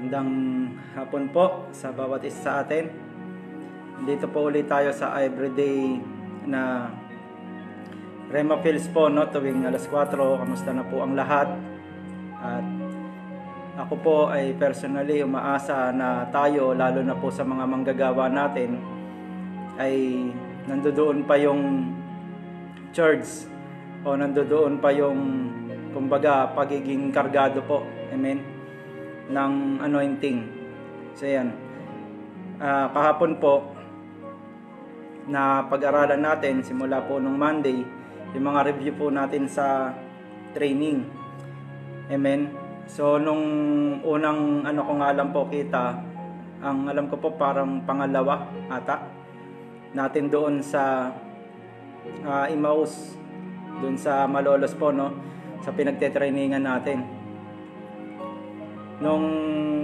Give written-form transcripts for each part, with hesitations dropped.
Magandang hapon po sa bawat isa sa atin. Dito po ulit tayo sa everyday na Rema Feels po, no? Tuwing alas 4. Kamusta na po ang lahat? At ako po ay personally umaasa na tayo, lalo na po sa mga manggagawa natin, ay nandoon pa yung charge o nandoon pa yung kumbaga pagiging kargado po. Amen? Ng anointing. So yan, kahapon po na pag-aralan natin simula po nung Monday yung mga review po natin sa training. Amen. So nung unang ko nga lang po kita, ang alam ko po parang pangalawa ata natin doon sa Emmaus, doon sa Malolos po, no, sa pinagte-trainingan natin. Nung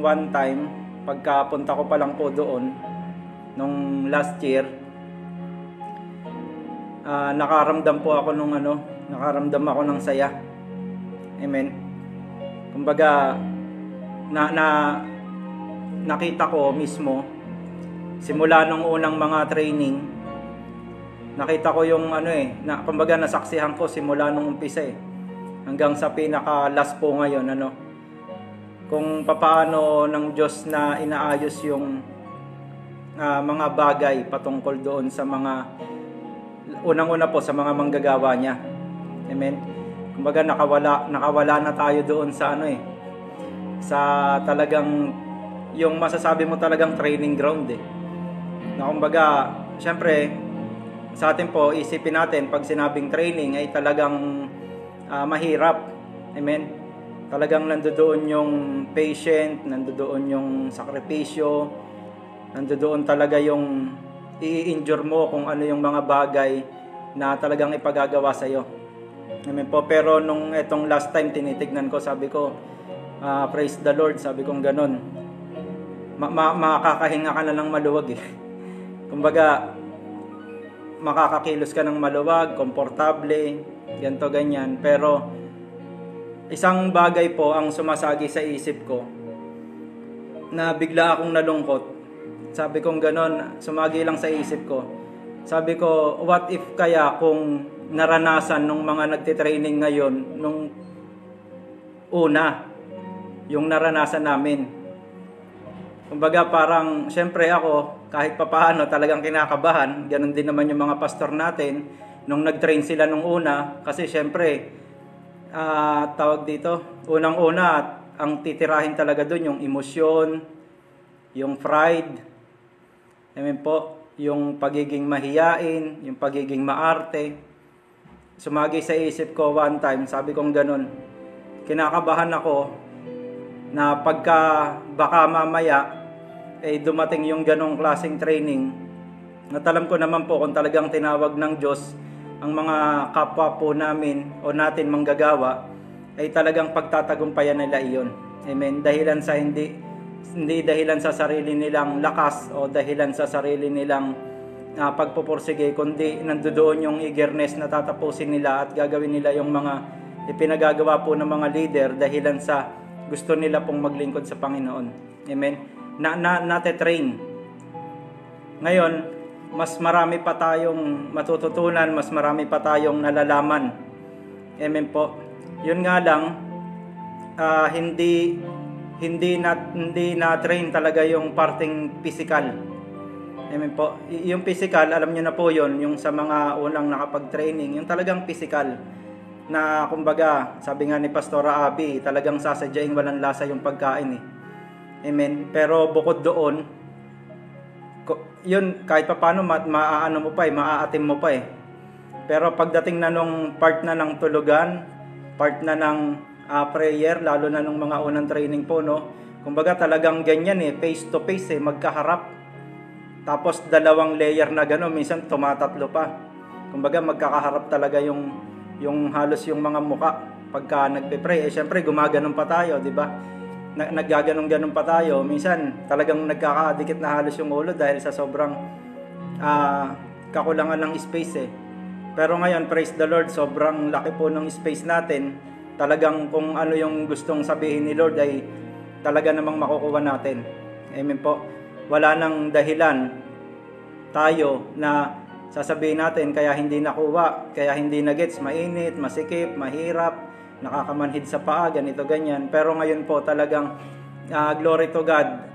one time, pagkapunta ko pa lang po doon, nung last year, nakaramdam po ako nakaramdam ako ng saya. Amen. Kumbaga, nakita ko mismo, simula nung unang mga training, nakita ko yung kumbaga nasaksihan ko simula nung umpisa hanggang sa pinaka last po ngayon, kung papaano ng Diyos na inaayos yung mga bagay patungkol doon sa mga unang-una po sa mga manggagawa niya. Amen. Kumbaga nakawala na tayo doon sa sa talagang yung masasabi mo talagang training ground Na kumbaga, syempre sa atin po isipin natin pag sinabing training ay talagang mahirap. Amen. Talagang nandoon yung patient, nandoon yung sakripisyo, nandoon talaga yung i-injure mo kung ano yung mga bagay na talagang ipagagawa sa iyo. Amen po. Pero nung etong last time tinitignan ko, sabi ko, praise the Lord, sabi kong ganun. Makakahinga ka na ng maluwag Kumbaga, makakakilos ka ng maluwag, komportable, ganto ganyan. Pero isang bagay po ang sumasagi sa isip ko na bigla akong nalungkot. Sabi kong ganon, sumagi lang sa isip ko. Sabi ko, what if kaya kung naranasan nung mga nagtitraining ngayon nung una, yung naranasan namin. Kumbaga parang, syempre ako, kahit papaano talagang kinakabahan. Ganon din naman yung mga pastor natin nung nagtrain sila nung una. Kasi syempre, tawag dito, unang-una ang titirahin talaga doon yung emosyon, yung pride, amen po, yung pagiging mahiyain, yung pagiging maarte. Sumagi sa isip ko one time, sabi kong ganun, kinakabahan ako na pagka baka mamaya dumating yung ganong klaseng training, at alam ko naman po kung talagang tinawag ng Diyos ang mga kapwa po namin o natin manggagawa, ay talagang pagtatagumpayan nila iyon. Amen. Dahilan sa hindi dahilan sa sarili nilang lakas o dahilan sa sarili nilang pagpupursige, kundi nandoon yung eagerness na tatapusin nila at gagawin nila yung mga ipinagagawa po ng mga leader dahilan sa gusto nila pong maglingkod sa Panginoon. Amen. Nate-train. Ngayon, mas marami pa tayong matututunan, mas marami pa tayong nalalaman. Amen po. Yun nga lang, hindi na train talaga yung parting physical. Amen po. Yung physical, alam niyo na po yun, yung sa mga unang nakapag-training, yung talagang physical na kumbaga, sabi nga ni Pastora Abby, talagang sasadyaing walang lasa yung pagkain Amen. Pero bukod doon, yun kahit paano maaatim mo pa Pero pagdating na nung part na ng tulugan, part na ng prayer, lalo na nung mga unang training po, kumbaga talagang ganyan face to face magkaharap. Tapos dalawang layer na gano'n, minsan tumatatlo pa. Kumbaga magkakaharap talaga yung halos yung mga muka pagka nagpe-pray. Syempre gumaganon pa tayo, di ba? Naggaganon-ganon pa tayo. Minsan talagang nagkakadikit na halos yung ulo dahil sa sobrang kakulangan ng space Pero ngayon, praise the Lord, sobrang laki po ng space natin. Talagang kung ano yung gustong sabihin ni Lord ay talaga namang makukuha natin. Amen po. Wala nang dahilan tayo na sasabihin natin kaya hindi nakuha, kaya hindi nagets, mainit, masikip, mahirap, nakakamanhid sa paa, ganito, ganyan. Pero ngayon po talagang glory to God.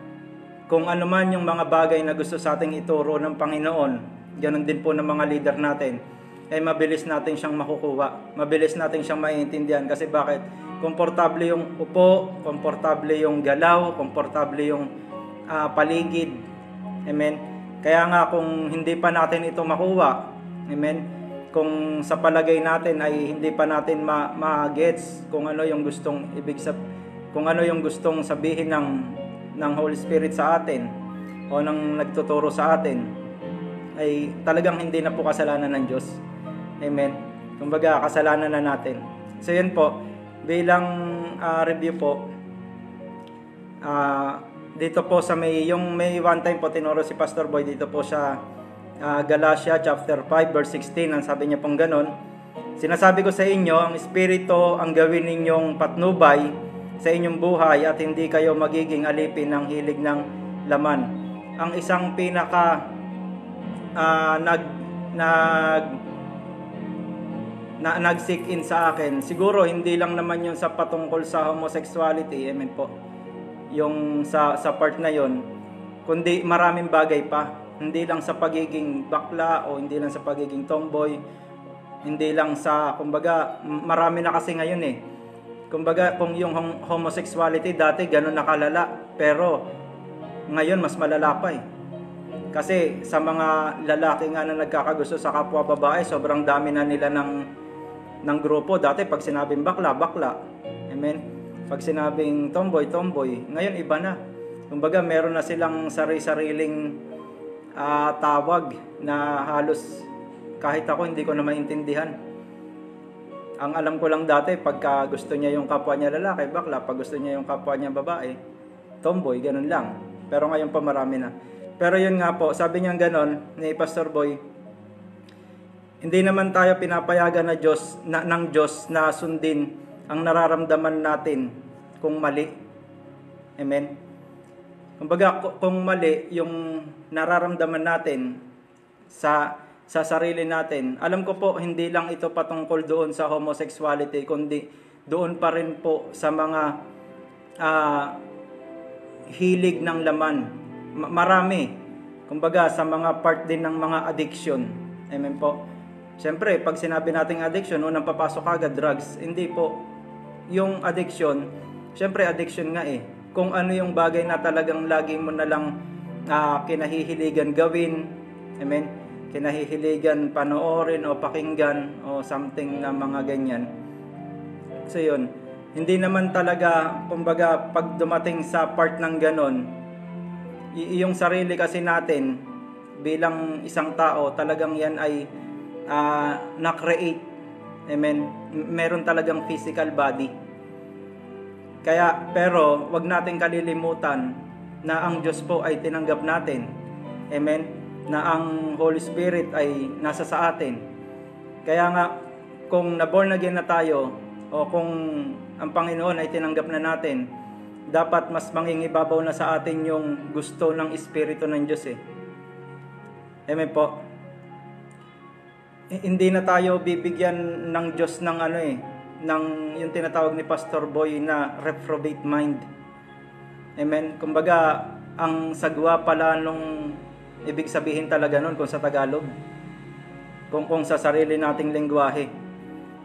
Kung ano man yung mga bagay na gusto sa ating ituro ng Panginoon, ganun din po ng mga leader natin, ay mabilis natin siyang makukuha. Mabilis natin siyang maiintindihan. Kasi bakit? Komportable yung upo, komportable yung galaw, komportable yung paligid. Amen? Kaya nga kung hindi pa natin ito makuha, amen, kung sa palagay natin ay hindi pa natin ma-gets kung ano yung gustong kung ano yung gustong sabihin ng Holy Spirit sa atin o ng nagtuturo sa atin, ay talagang hindi na po kasalanan ng Diyos. Amen. Kumbaga kasalanan na natin. So yun po, bilang review po, dito po sa may one time po tinuro si Pastor Boy dito po sa Galatia chapter 5 verse 16, ang sabi niya pong ganon: sinasabi ko sa inyo, ang Espiritu ang gawin ninyong patnubay sa inyong buhay at hindi kayo magiging alipin ng hilig ng laman. Ang isang pinaka nag-seek in sa akin, siguro hindi lang naman yung sa patungkol sa homosexuality, amen po, yung sa part na yon, kundi maraming bagay pa. Hindi lang sa pagiging bakla o hindi lang sa pagiging tomboy, hindi lang sa, kumbaga, marami na kasi ngayon eh. Kumbaga, kung yung homosexuality dati ganun nakalala, pero ngayon mas malala pa eh. Kasi sa mga lalaki nga na nagkakagusto sa kapwa babae, sobrang dami na nila ng grupo. Dati pag sinabing bakla, bakla. Amen. Pag sinabing tomboy, tomboy. Ngayon iba na. Kumbaga meron na silang sari-sariling tawag na halos kahit ako hindi ko na maintindihan. Ang alam ko lang dati, pagka gusto niya yung kapwa niya lalaki, bakla. Pag gusto niya yung kapwa niya babae, tomboy, ganun lang. Pero ngayon pa marami na. Pero yun nga po, sabi niya ganon ni Pastor Boy, hindi naman tayo pinapayagan ng Diyos na sundin ang nararamdaman natin kung mali. Amen. Kumbaga, kung mali yung nararamdaman natin sa sarili natin, alam ko po hindi lang ito patungkol doon sa homosexuality, kundi doon pa rin po sa mga hilig ng laman. Marami. Kumbaga, sa mga part din ng mga addiction. Amen po. Siyempre, pag sinabi nating addiction, unang papasok agad drugs. Hindi po. Yung addiction, siyempre addiction nga eh. Kung ano yung bagay na talagang lagi mo na lang kinahihiligan gawin. Amen. Kinahihiligan panoorin o pakinggan o something na mga ganyan. So yun. Hindi naman talaga, kumbaga, pag dumating sa part ng ganon, yung sarili kasi natin bilang isang tao, talagang yan ay na-create. Amen. Meron talagang physical body. Kaya, pero wag nating kalilimutan na ang Diyos po ay tinanggap natin. Amen. Na ang Holy Spirit ay nasa sa atin. Kaya nga, kung na-born again na tayo, o kung ang Panginoon ay tinanggap na natin, dapat mas mangingibabaw na sa atin yung gusto ng Espiritu ng Diyos eh. Amen po. Hindi na tayo bibigyan ng Diyos ng ng yung tinatawag ni Pastor Boy na reprobate mind. Amen. Kumbaga, ang sagwa pala nung ibig sabihin talaga nun kung sa Tagalog. Kung sa sarili nating lengguwahe.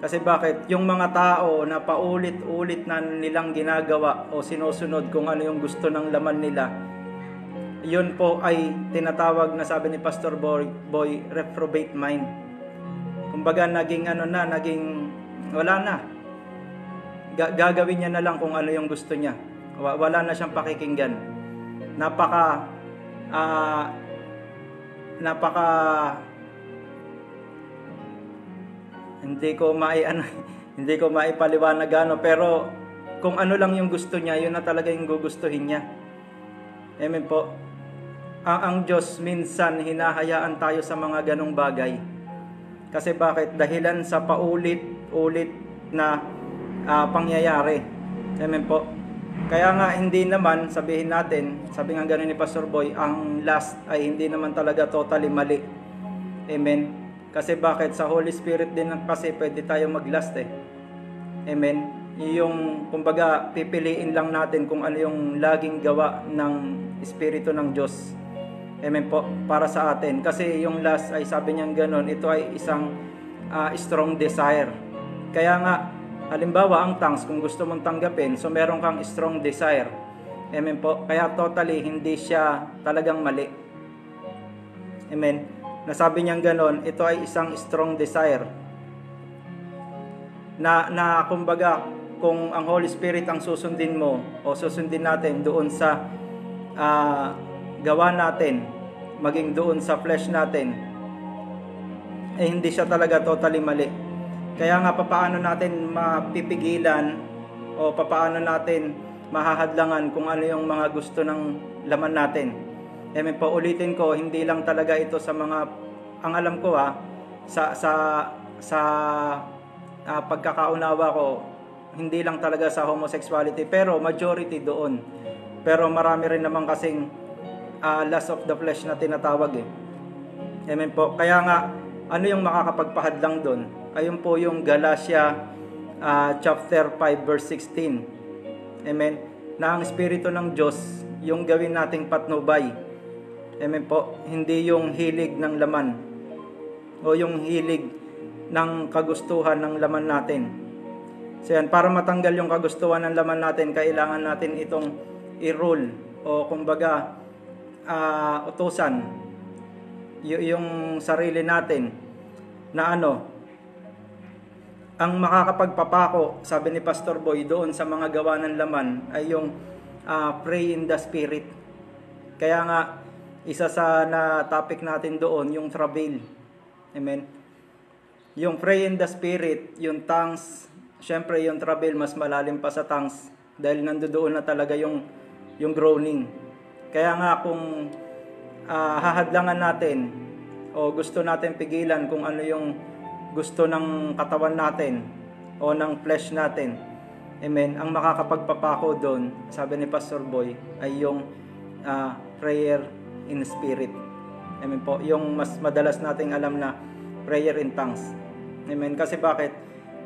Kasi bakit? Yung mga tao na paulit-ulit na nilang ginagawa o sinusunod kung ano yung gusto ng laman nila, yun po ay tinatawag na, sabi ni Pastor Boy, reprobate mind. Kumbaga naging wala na. Gagawin niya na lang kung ano yung gusto niya. Wala na siyang pakikinggan. Napaka hindi ko maipaliwanag pero kung ano lang yung gusto niya, yun na talaga yung gugustuhin niya. Amen po. Ang Diyos minsan hinahayaan tayo sa mga ganong bagay. Kasi bakit? Dahilan sa paulit-ulit na pangyayari. Amen po. Kaya nga hindi naman, sabihin natin, sabi nga ganun ni Pastor Boy, ang last ay hindi naman talaga totally mali. Amen. Kasi bakit? Sa Holy Spirit din kasi pwede tayo mag-last eh. Amen. Yung kumbaga pipiliin lang natin kung ano yung laging gawa ng Espiritu ng Diyos. Amen po, para sa atin. Kasi yung last ay sabi niyang ganun, ito ay isang strong desire. Kaya nga, halimbawa ang tongues, kung gusto mong tanggapin, so meron kang strong desire. Amen po. Kaya totally, hindi siya talagang mali. Amen. Nasabi niyang ganon, ito ay isang strong desire. Na kumbaga, kung ang Holy Spirit ang susundin mo, o susundin natin doon sa gawa natin, maging doon sa flesh natin, eh hindi siya talaga totally mali. Kaya nga papaano natin mapipigilan o papaano natin mahahadlangan kung ano yung mga gusto ng laman natin. Amen po, ulitin ko, hindi lang talaga ito sa mga, ang alam ko sa pagkakaunawa ko, hindi lang talaga sa homosexuality, pero majority doon. Pero marami rin naman kasing lust of the flesh na tinatawag eh. Amen po. Kaya nga, ano yung makakapagpahadlang doon? Ayun po yung Galatia chapter 5 verse 16. Amen. Na ang Espiritu ng Diyos, yung gawin nating patnubay. Amen po. Hindi yung hilig ng laman o yung hilig ng kagustuhan ng laman natin. So yan, para matanggal yung kagustuhan ng laman natin, kailangan natin itong i-rule o kumbaga utusan yung sarili natin na ang makakapagpapako, sabi ni Pastor Boy, doon sa mga gawa ng laman ay yung pray in the Spirit. Kaya nga, isa sa na topic natin doon, yung travail. Amen. Yung pray in the Spirit, yung tongues, syempre yung travail mas malalim pa sa tongues dahil nandoon na talaga yung groaning. Kaya nga kung hahadlangan natin o gusto natin pigilan kung ano yung gusto ng katawan natin o ng flesh natin, amen, ang makakapagpapako doon, sabi ni Pastor Boy, ay yung prayer in spirit. Amen po, yung mas madalas nating alam na prayer in tongues. Amen, kasi bakit?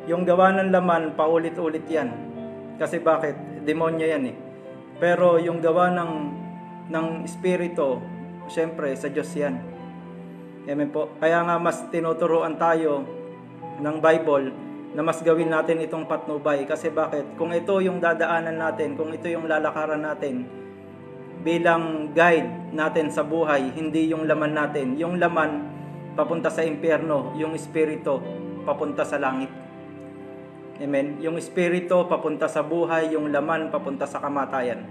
Yung gawa ng laman, paulit-ulit yan. Kasi bakit? Demonyo yan eh. Pero yung gawa ng Espiritu, syempre sa Diyos yan. Amen po. Kaya nga mas tinuturuan tayo ng Bible na mas gawin natin itong patnubay. Kasi bakit? Kung ito yung dadaanan natin, kung ito yung lalakaran natin bilang guide natin sa buhay, hindi yung laman natin. Yung laman papunta sa impyerno, yung Espiritu papunta sa langit. Amen. Yung Espiritu papunta sa buhay, yung laman papunta sa kamatayan.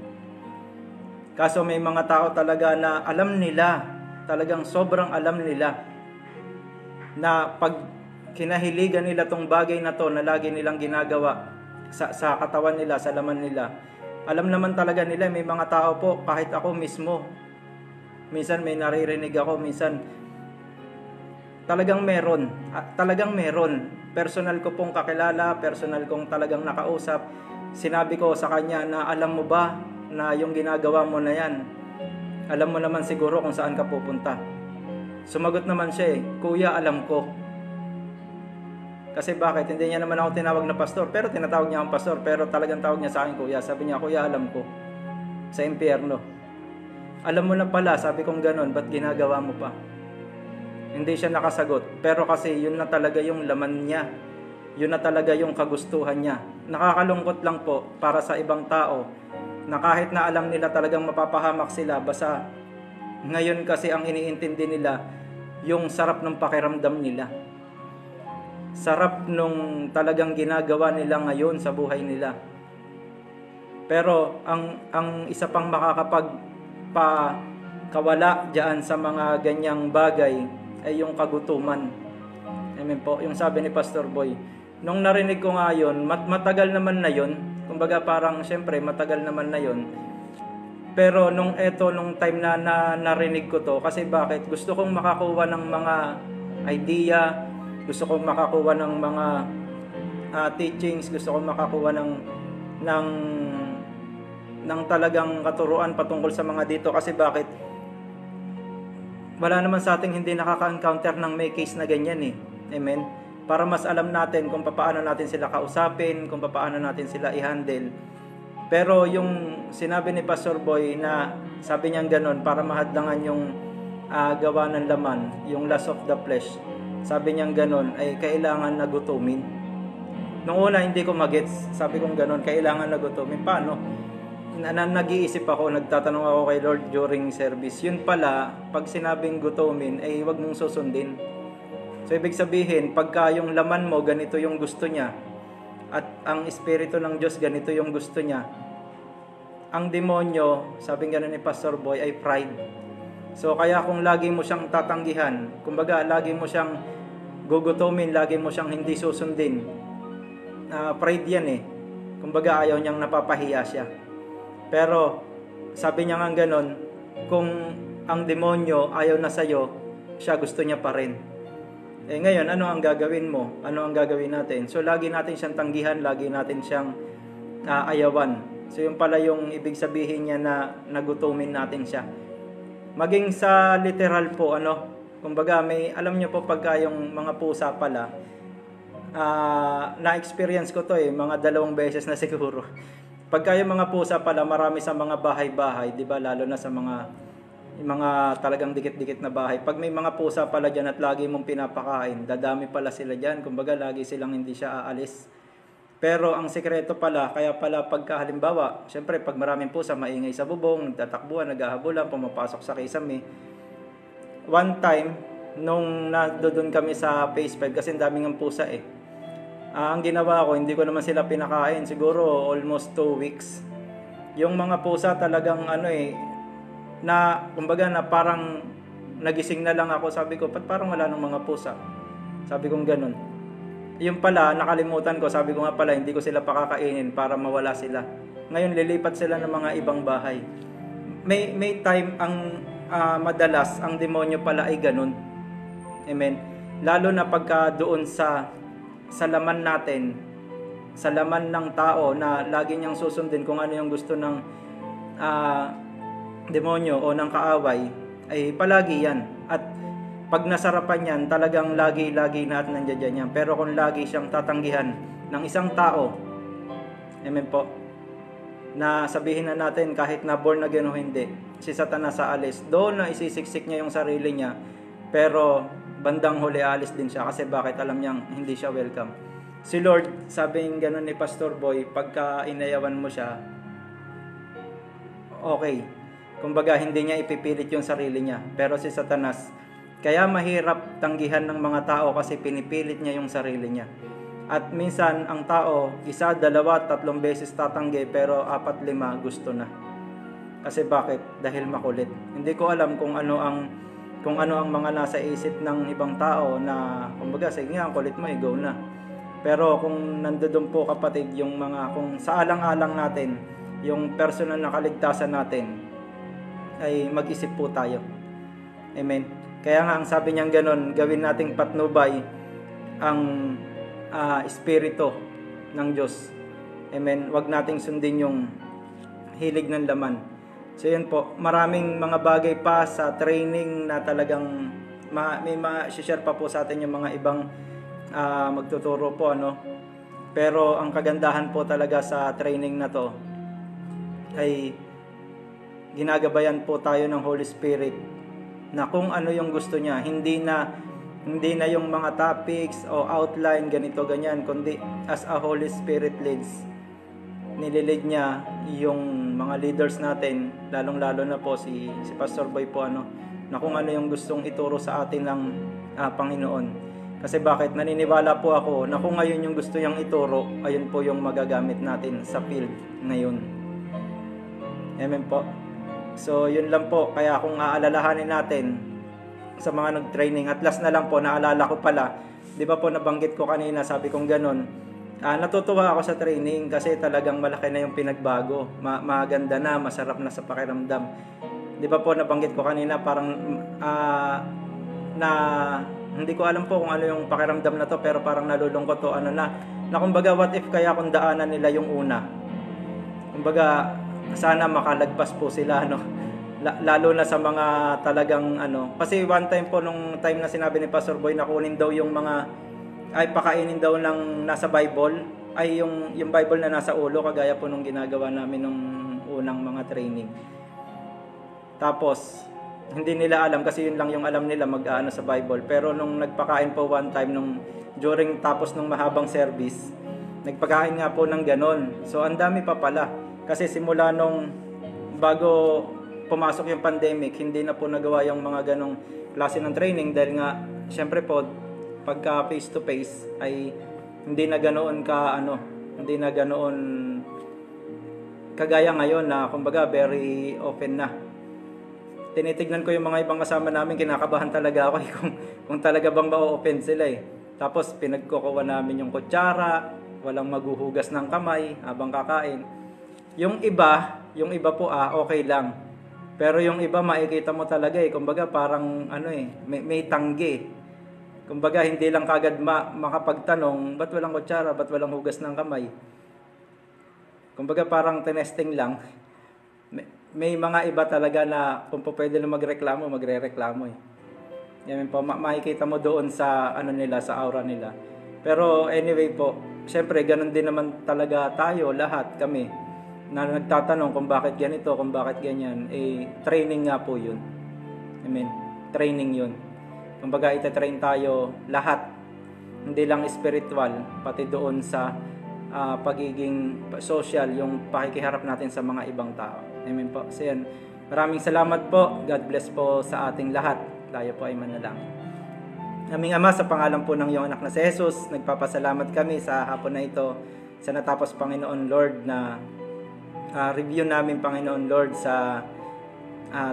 Kaso may mga tao talaga na alam nila, talagang sobrang alam nila na pag kinahiligan nila tong bagay na to na lagi nilang ginagawa sa katawan nila, sa laman nila, alam naman talaga nila. May mga tao po, kahit ako mismo, minsan may naririnig ako, minsan talagang meron, personal ko pong kakilala, personal kong talagang nakausap, sinabi ko sa kanya na alam mo ba na yung ginagawa mo na yan, alam mo naman siguro kung saan ka pupunta. Sumagot naman siya Kuya, alam ko. Kasi bakit? Hindi niya naman ako tinawag na pastor, pero tinatawag niya akong pastor, pero talagang tawag niya sa akin Kuya. Sabi niya, Kuya, alam ko. Sa impyerno. Alam mo na pala, sabi kong ganun, ba't ginagawa mo pa? Hindi siya nakasagot, pero kasi yun na talaga yung laman niya. Yun na talaga yung kagustuhan niya. Nakakalungkot lang po para sa ibang tao na kahit na alam nila talagang mapapahamak sila, basta ngayon kasi ang iniintindi nila yung sarap ng pakiramdam nila. Sarap nung talagang ginagawa nila ngayon sa buhay nila. Pero ang isa pang makakapagpakawala diyan sa mga ganyang bagay ay yung kagutuman. Amen po. Yung sabi ni Pastor Boy, nung narinig ko nga yun, matagal naman na yun. Kumbaga parang syempre matagal naman na yun. Pero nung time na narinig ko to, kasi bakit? Gusto kong makakuha ng mga idea, gusto kong makakuha ng mga teachings, gusto kong makakuha ng ng talagang katuruan patungkol sa mga dito. Kasi bakit? Wala naman sa ating hindi nakaka-encounter ng may case na ganyan eh. Amen? Para mas alam natin kung paano natin sila kausapin, kung paano natin sila i-handle. Pero yung sinabi ni Pastor Boy na sabi niya gano'n para mahadlangan yung gawa ng laman, yung lust of the flesh. Sabi niya gano'n ay kailangan na gutumin. Nung una hindi ko magets, sabi kong gano'n, kailangan na gutumin. Paano? Nag-iisip ako, nagtatanong ako kay Lord during service. Yun pala, pag sinabing gutumin, ay wag mong susundin. So, ibig sabihin, pagka yung laman mo, ganito yung gusto niya, at ang Espiritu ng Diyos, ganito yung gusto niya, ang demonyo, sabi nga ni Pastor Boy, ay pride. So, kaya kung lagi mo siyang tatanggihan, kumbaga, lagi mo siyang gugutumin, lagi mo siyang hindi susundin, pride yan eh. Kumbaga, ayaw niyang napapahiya siya. Pero, sabi niya nga ganon, kung ang demonyo ayaw na sa'yo, siya gusto niya pa rin. Eh ngayon, ano ang gagawin mo? Ano ang gagawin natin? So, lagi natin siyang tanggihan, lagi natin siyang ayawan. So, yung pala yung ibig sabihin niya na nagutumin natin siya. Maging sa literal po, kumbaga, alam niyo po pagka yung mga pusa pala, na-experience ko to mga 2 beses na siguro. Pagka yung mga pusa pala, marami sa mga bahay-bahay, di ba? Lalo na sa mga talagang dikit-dikit na bahay. Pag may mga pusa pala dyan at lagi mong pinapakain, dadami pala sila dyan. Kumbaga, lagi silang hindi siya aalis. Pero ang sekreto pala, kaya pala pagka halimbawa, syempre pag maraming pusa, maingay sa bubong, nagtatakbuhan, naghahabulan, pumapasok sa kisame. One time, nung doon kami sa Phase 5, kasi daming ang pusa eh. Ang ginawa ko, hindi ko naman sila pinakain, siguro almost 2 weeks. Yung mga pusa talagang na kumbaga na parang nagising na lang ako, sabi ko, parang wala nang mga pusa. Sabi kong ganun. Yung pala, nakalimutan ko, sabi ko nga pala, hindi ko sila pakakainin para mawala sila. Ngayon, lilipat sila ng mga ibang bahay. May time, madalas, ang demonyo pala ay ganun. Amen. Lalo na pagka doon sa laman natin, sa laman ng tao na lagi niyang susundin kung ano yung gusto ng demonyo o ng kaaway, ay palagi yan. At pag nasarapan yan, talagang lagi natin nandiyan yan. Pero kung lagi siyang tatanggihan ng isang tao, amen po, na sabihin na natin kahit na born again o hindi, si Satanas sa alis, doon na isisiksik niya yung sarili niya, pero bandang huli alis din siya. Kasi bakit? Alam niyang hindi siya welcome. Si Lord, sabing gano'n ni Pastor Boy, pagka inayawan mo siya, okay. Kumbaga, hindi niya ipipilit yung sarili niya. Pero si Satanas, kaya mahirap tanggihan ng mga tao kasi pinipilit niya yung sarili niya. At minsan, ang tao, 1, 2, 3 beses tatanggi, pero 4, 5 gusto na. Kasi bakit? Dahil makulit. Hindi ko alam kung ano ang mga nasa isip ng ibang tao na, kumbaga, sige nga, ang kulit mo, go na. Pero kung nandoon po kapatid, kung sa alang-alang natin, yung personal na kaligtasan natin, ay mag-isip po tayo. Amen. Kaya nga, ang sabi niyang ganon, gawin nating patnubay ang espiritu ng Diyos. Amen. Huwag nating sundin yung hilig ng laman. So yun po, maraming mga bagay pa sa training na talagang may ma-share pa po sa atin yung mga ibang magtuturo po, Pero ang kagandahan po talaga sa training na to ay ginagabayan po tayo ng Holy Spirit na kung ano yung gusto niya, hindi na yung mga topics o outline ganito ganyan, kundi as a Holy Spirit leads, nililid niya yung mga leaders natin, lalong-lalo na po si Pastor Boy po, na kung ano yung gustong ituro sa atin ng Panginoon. Kasi bakit? Naniniwala po ako na kung ngayon yung gusto niyang ituro, ayun po yung magagamit natin sa field ngayon. Amen po. So, yun lang po. Kaya kung aalalahanin natin sa mga nag-training, at last na lang po, naalala ko pala, di ba po nabanggit ko kanina, sabi kong ganun, natutuwa ako sa training kasi talagang malaki na yung pinagbago. Maganda na, masarap na sa pakiramdam. Di ba po nabanggit ko kanina, parang hindi ko alam po kung ano yung pakiramdam na to, pero parang nalulungkot to, na kumbaga, what if kaya kung daanan nila yung una? Kumbaga, sana makalagpas po sila, no? Lalo na sa mga talagang ano, kasi one time po nung time na sinabi ni Pastor Boy na kunin daw yung mga, ay pakainin daw ng nasa Bible, ay yung Bible na nasa ulo, kagaya po nung ginagawa namin nung unang mga training. Tapos hindi nila alam, kasi yun lang yung alam nila, mag-aano sa Bible. Pero nung nagpakain po one time nung during tapos nung mahabang service, nagpakain nga po ng ganon. So ang dami pa pala, kasi simula nung bago pumasok yung pandemic, hindi na po nagawa yung mga ganong klase ng training, dahil nga syempre po pagka face to face ay hindi na ganoon ka ano, hindi na ganoon kagaya ngayon na kumbaga very open na. Tinitignan ko yung mga ibang kasama namin, kinakabahan talaga ako kung talaga bang ma-open sila eh. Tapos pinagkukuha namin yung kutsara, walang maghuhugas ng kamay habang kakain. Yung iba po okay lang. Pero yung iba makikita mo talaga eh, kumbaga parang ano eh, may tanggi. Kumbaga hindi lang kagad makapagtanong, ba't walang kutsara, ba't walang hugas ng kamay? Kumbaga parang tinesting lang. May mga iba talaga na kung pwede na magreklamo, magrereklamo eh. Yan po, makikita mo doon sa ano nila, sa aura nila. Pero anyway po, syempre ganun din naman talaga tayo, lahat kami, na nagtatanong kung bakit ganito, kung bakit ganyan. Eh, training nga po yun. Amen. Training yun. Kumbaga itatrain tayo lahat. Hindi lang spiritual, pati doon sa pagiging social, yung pakikiharap natin sa mga ibang tao. Amen po. So yan, maraming salamat po. God bless po sa ating lahat. Tayo po ay manalangin. Aming Ama, sa pangalan po ng iyong anak na si Jesus, nagpapasalamat kami sa hapon na ito, sa natapos Panginoon Lord na review namin Panginoon Lord sa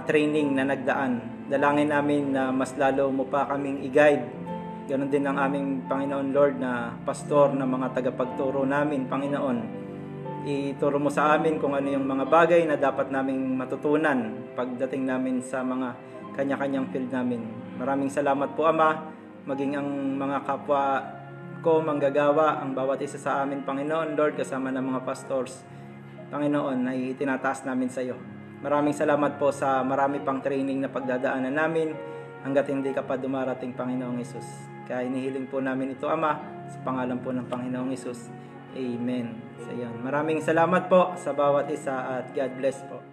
training na nagdaan. Dalangin namin na mas lalo mo pa kaming i-guide. Ganon din ang aming Panginoon Lord na pastor, na mga tagapagturo namin, Panginoon. Ituro mo sa amin kung ano yung mga bagay na dapat naming matutunan pagdating namin sa mga kanya-kanyang field namin. Maraming salamat po Ama, maging ang mga kapwa ko manggagawa, ang bawat isa sa amin Panginoon Lord, kasama ng mga pastors, Panginoon, ay itinataas namin sa iyo. Maraming salamat po sa marami pang training na pagdadaanan namin hanggat hindi ka pa dumarating, Panginoong Hesus. Kaya inihiling po namin ito Ama, sa pangalan po ng Panginoong Hesus. Amen. So yan. Maraming salamat po sa bawat isa at God bless po.